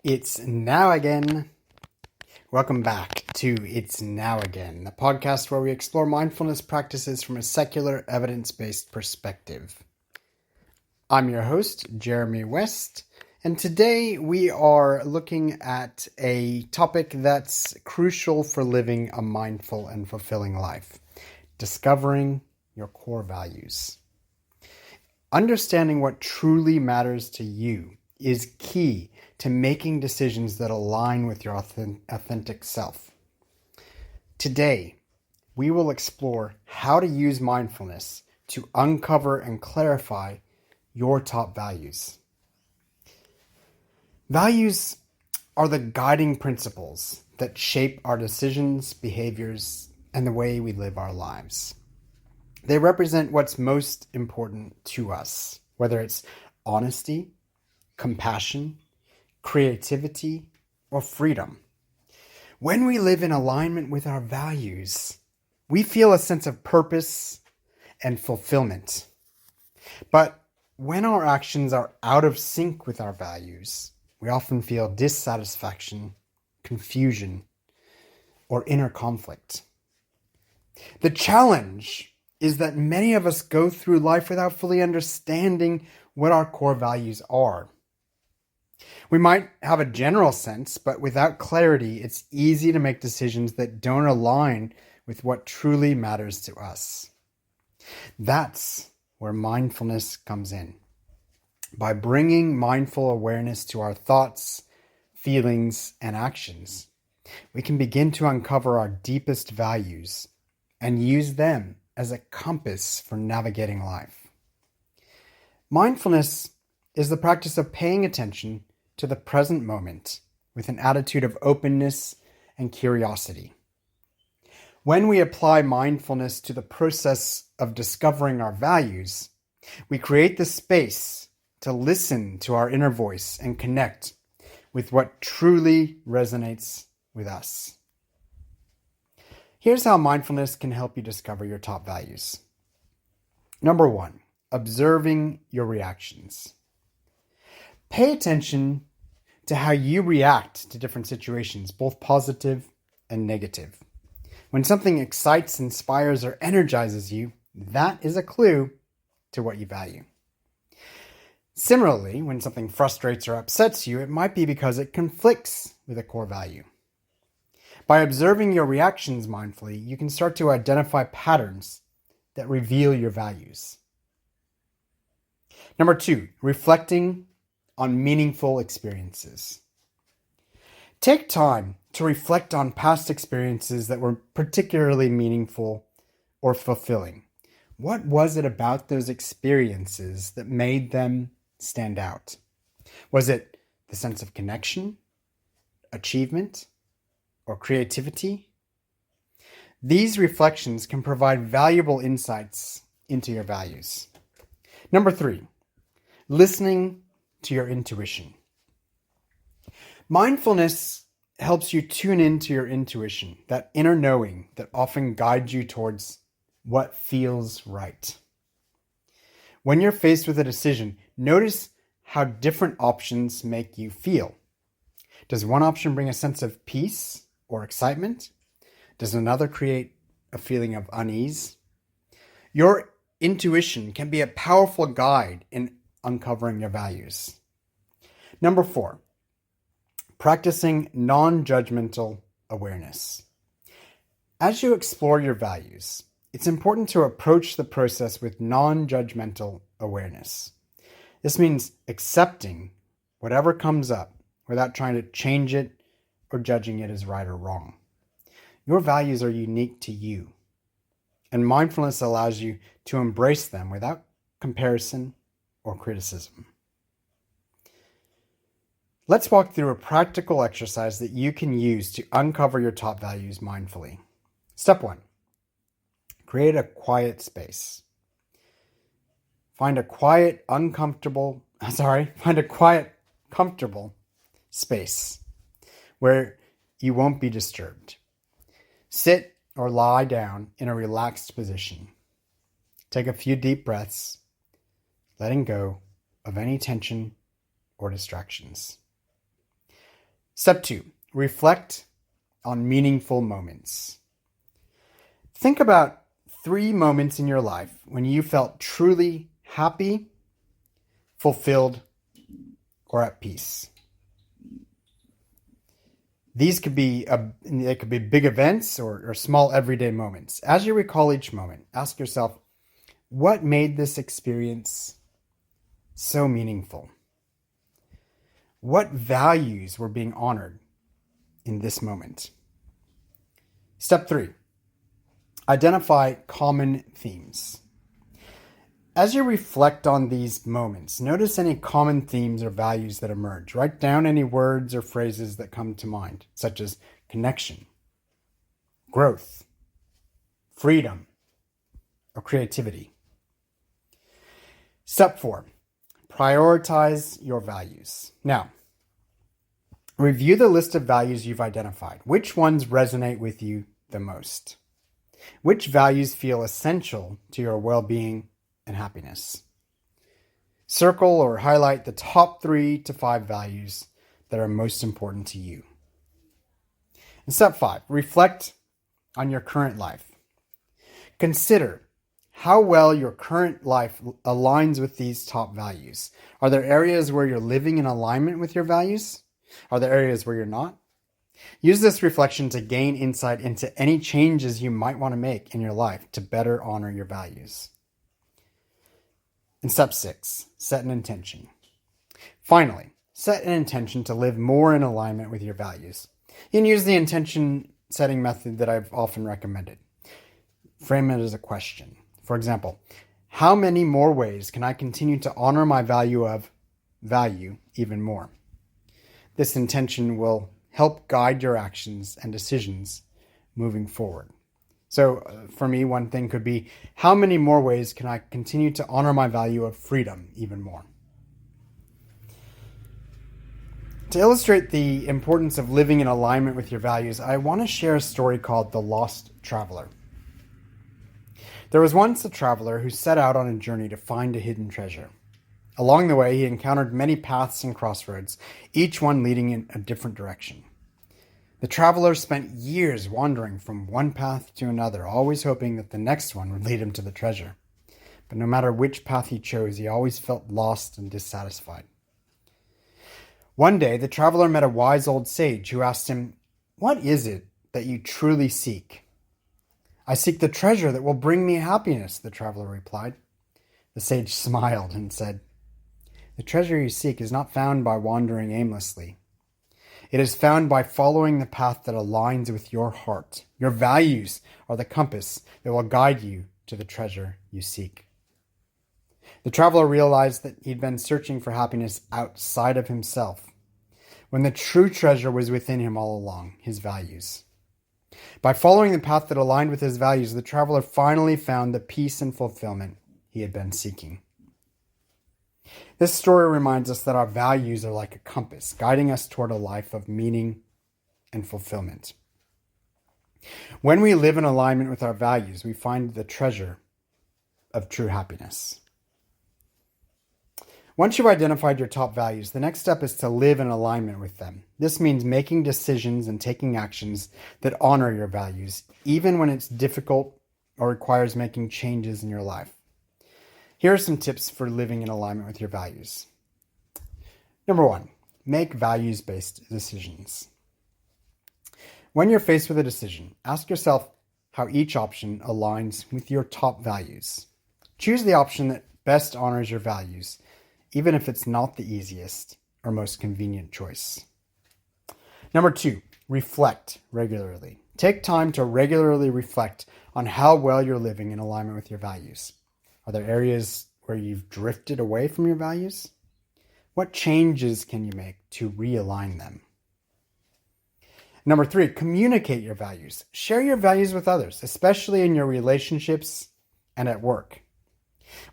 It's now again. Welcome back to It's Now Again, the podcast where we explore mindfulness practices from a secular, evidence-based perspective. I'm your host, Jeremy West, and today we are looking at a topic that's crucial for living a mindful and fulfilling life: discovering your core values. Understanding what truly matters to you is key to making decisions that align with your authentic self. Today, we will explore how to use mindfulness to uncover and clarify your top values. Values are the guiding principles that shape our decisions, behaviors, and the way we live our lives. They represent what's most important to us, whether it's honesty, compassion, creativity, or freedom. When we live in alignment with our values, we feel a sense of purpose and fulfillment. But when our actions are out of sync with our values, we often feel dissatisfaction, confusion, or inner conflict. The challenge is that many of us go through life without fully understanding what our core values are. We might have a general sense, but without clarity, it's easy to make decisions that don't align with what truly matters to us. That's where mindfulness comes in. By bringing mindful awareness to our thoughts, feelings, and actions, we can begin to uncover our deepest values and use them as a compass for navigating life. Mindfulness is the practice of paying attention to the present moment with an attitude of openness and curiosity. When we apply mindfulness to the process of discovering our values, we create the space to listen to our inner voice and connect with what truly resonates with us. Here's how mindfulness can help you discover your top values. Number 1, observing your reactions. Pay attention to how you react to different situations, both positive and negative. When something excites, inspires, or energizes you, that is a clue to what you value. Similarly, when something frustrates or upsets you, it might be because it conflicts with a core value. By observing your reactions mindfully, you can start to identify patterns that reveal your values. Number 2, reflecting on meaningful experiences. Take time to reflect on past experiences that were particularly meaningful or fulfilling. What was it about those experiences that made them stand out? Was it the sense of connection, achievement, or creativity? These reflections can provide valuable insights into your values. Number 3, listening to your intuition. Mindfulness helps you tune into your intuition, that inner knowing that often guides you towards what feels right. When you're faced with a decision, notice how different options make you feel. Does one option bring a sense of peace or excitement? Does another create a feeling of unease? Your intuition can be a powerful guide in uncovering your values. Number 4, practicing non-judgmental awareness. As you explore your values, it's important to approach the process with non-judgmental awareness. This means accepting whatever comes up without trying to change it or judging it as right or wrong. Your values are unique to you, and mindfulness allows you to embrace them without comparison or criticism. Let's walk through a practical exercise that you can use to uncover your top values mindfully. Step 1, create a quiet space. Find a quiet, comfortable space where you won't be disturbed. Sit or lie down in a relaxed position. Take a few deep breaths, letting go of any tension or distractions. Step 2, reflect on meaningful moments. Think about 3 moments in your life when you felt truly happy, fulfilled, or at peace. These could be big events or small everyday moments. As you recall each moment, ask yourself, what made this experience so meaningful? What values were being honored in this moment? Step 3, identify common themes. As you reflect on these moments, notice any common themes or values that emerge. Write down any words or phrases that come to mind, such as connection, growth, freedom, or creativity. Step 4, prioritize your values. Now, review the list of values you've identified. Which ones resonate with you the most? Which values feel essential to your well-being and happiness? Circle or highlight the top 3 to 5 values that are most important to you. And step 5, reflect on your current life. Consider how well your current life aligns with these top values. Are there areas where you're living in alignment with your values? Are there areas where you're not? Use this reflection to gain insight into any changes you might want to make in your life to better honor your values. And step 6, set an intention. Finally, set an intention to live more in alignment with your values. You can use the intention setting method that I've often recommended. Frame it as a question. For example, how many more ways can I continue to honor my value even more? This intention will help guide your actions and decisions moving forward. So for me, one thing could be, how many more ways can I continue to honor my value of freedom even more? To illustrate the importance of living in alignment with your values, I want to share a story called The Lost Traveler. There was once a traveler who set out on a journey to find a hidden treasure. Along the way, he encountered many paths and crossroads, each one leading in a different direction. The traveler spent years wandering from one path to another, always hoping that the next one would lead him to the treasure. But no matter which path he chose, he always felt lost and dissatisfied. One day, the traveler met a wise old sage who asked him, "What is it that you truly seek?" "I seek the treasure that will bring me happiness," the traveler replied. The sage smiled and said, "The treasure you seek is not found by wandering aimlessly. It is found by following the path that aligns with your heart. Your values are the compass that will guide you to the treasure you seek." The traveler realized that he'd been searching for happiness outside of himself, when the true treasure was within him all along, his values. By following the path that aligned with his values, the traveler finally found the peace and fulfillment he had been seeking. This story reminds us that our values are like a compass, guiding us toward a life of meaning and fulfillment. When we live in alignment with our values, we find the treasure of true happiness. Once you've identified your top values, the next step is to live in alignment with them. This means making decisions and taking actions that honor your values, even when it's difficult or requires making changes in your life. Here are some tips for living in alignment with your values. Number 1, make values-based decisions. When you're faced with a decision, ask yourself how each option aligns with your top values. Choose the option that best honors your values, even if it's not the easiest or most convenient choice. Number 2, reflect regularly. Take time to regularly reflect on how well you're living in alignment with your values. Are there areas where you've drifted away from your values? What changes can you make to realign them? Number 3, communicate your values. Share your values with others, especially in your relationships and at work.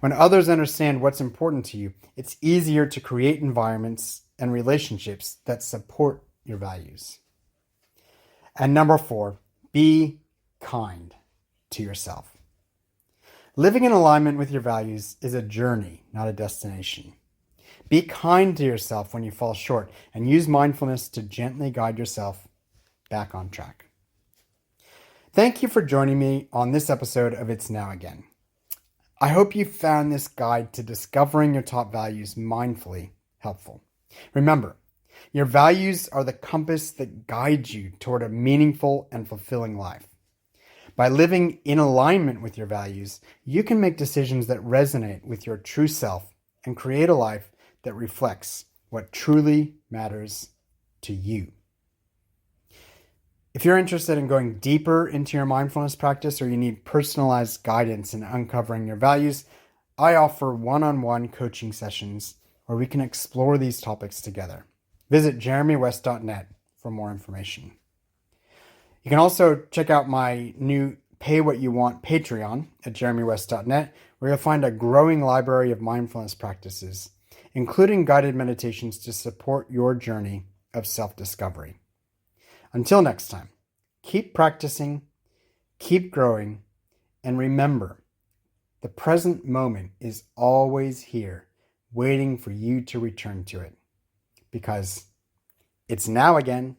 When others understand what's important to you, it's easier to create environments and relationships that support your values. And number 4, be kind to yourself. Living in alignment with your values is a journey, not a destination. Be kind to yourself when you fall short, and use mindfulness to gently guide yourself back on track. Thank you for joining me on this episode of It's Now Again. I hope you found this guide to discovering your top values mindfully helpful. Remember, your values are the compass that guides you toward a meaningful and fulfilling life. By living in alignment with your values, you can make decisions that resonate with your true self and create a life that reflects what truly matters to you. If you're interested in going deeper into your mindfulness practice, or you need personalized guidance in uncovering your values, I offer one-on-one coaching sessions where we can explore these topics together. Visit jeremywest.net for more information. You can also check out my new Pay What You Want Patreon at jeremywest.net, where you'll find a growing library of mindfulness practices, including guided meditations to support your journey of self-discovery. Until next time, keep practicing, keep growing, and remember, the present moment is always here, waiting for you to return to it. Because it's now again.